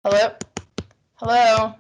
Hello? Hello?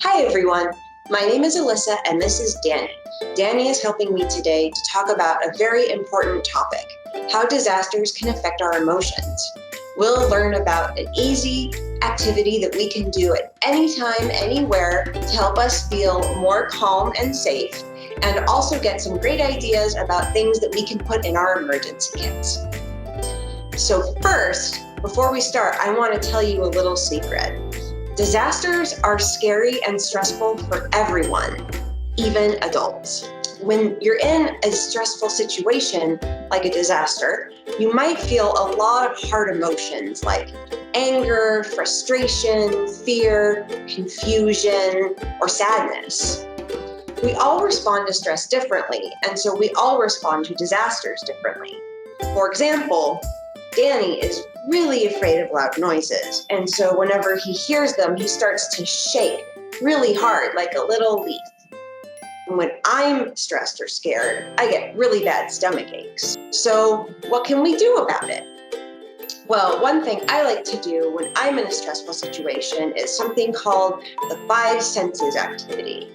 Hi everyone, my name is Alyssa and this is Danny. Danny is helping me today to talk about a very important topic, how disasters can affect our emotions. We'll learn about an easy activity that we can do at any time, anywhere to help us feel more calm and safe, and also get some great ideas about things that we can put in our emergency kits. So first, before we start, I want to tell you a little secret. Disasters are scary and stressful for everyone, even adults. When you're in a stressful situation like a disaster, you might feel a lot of hard emotions like anger, frustration, fear, confusion, or sadness. We all respond to stress differently, and so we all respond to disasters differently. For example, Danny is really afraid of loud noises, and so whenever he hears them, he starts to shake really hard like a little leaf. And when I'm stressed or scared, I get really bad stomach aches. So what can we do about it? Well, one thing I like to do when I'm in a stressful situation is something called the 5 senses activity.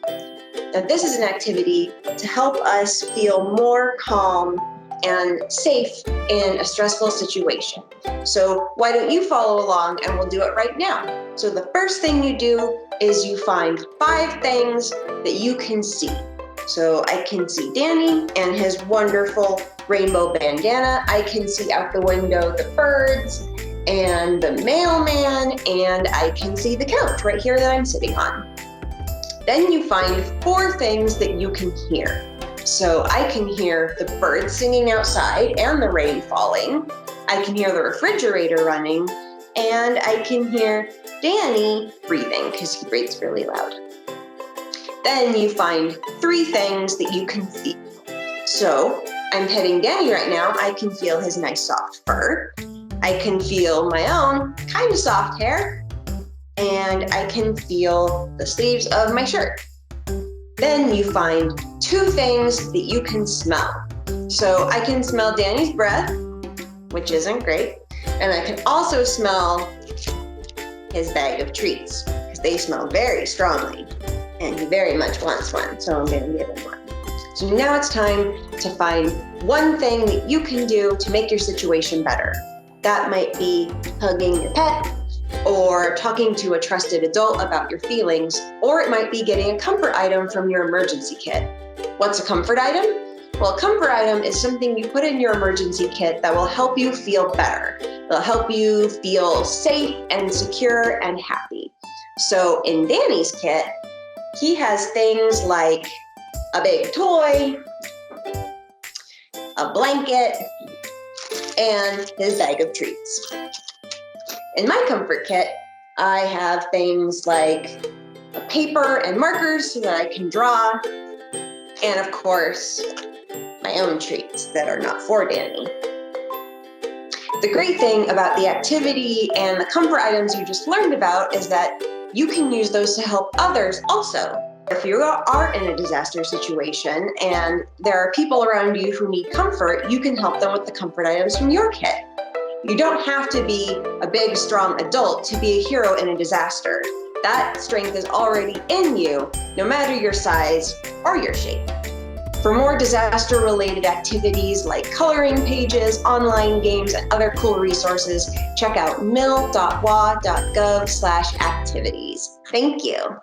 Now, this is an activity to help us feel more calm and safe in a stressful situation. So why don't you follow along and we'll do it right now. So the first thing you do is you find 5 things that you can see. So I can see Danny and his wonderful rainbow bandana. I can see out the window the birds and the mailman, and I can see the couch right here that I'm sitting on. Then you find 4 things that you can hear. So I can hear the birds singing outside and the rain falling. I can hear the refrigerator running, and I can hear Danny breathing because he breathes really loud. Then you find 3 things that you can feel. So I'm petting Danny right now. I can feel his nice soft fur. I can feel my own kind of soft hair, and I can feel the sleeves of my shirt. Then you find 2 things that you can smell. So I can smell Danny's breath, which isn't great, and I can also smell his bag of treats because they smell very strongly, and he very much wants one, so I'm going to give him one. So now it's time to find one thing that you can do to make your situation better. That might be hugging your pet, or talking to a trusted adult about your feelings, or it might be getting a comfort item from your emergency kit. What's a comfort item? Well, a comfort item is something you put in your emergency kit that will help you feel better. It'll help you feel safe and secure and happy. So in Danny's kit, he has things like a big toy, a blanket, and his bag of treats. In my comfort kit, I have things like a paper and markers so that I can draw, and of course, my own treats that are not for Danny. The great thing about the activity and the comfort items you just learned about is that you can use those to help others also. If you are in a disaster situation and there are people around you who need comfort, you can help them with the comfort items from your kit. You don't have to be a big, strong adult to be a hero in a disaster. That strength is already in you, no matter your size or your shape. For more disaster-related activities like coloring pages, online games, and other cool resources, check out mil.wa.gov/activities. Thank you.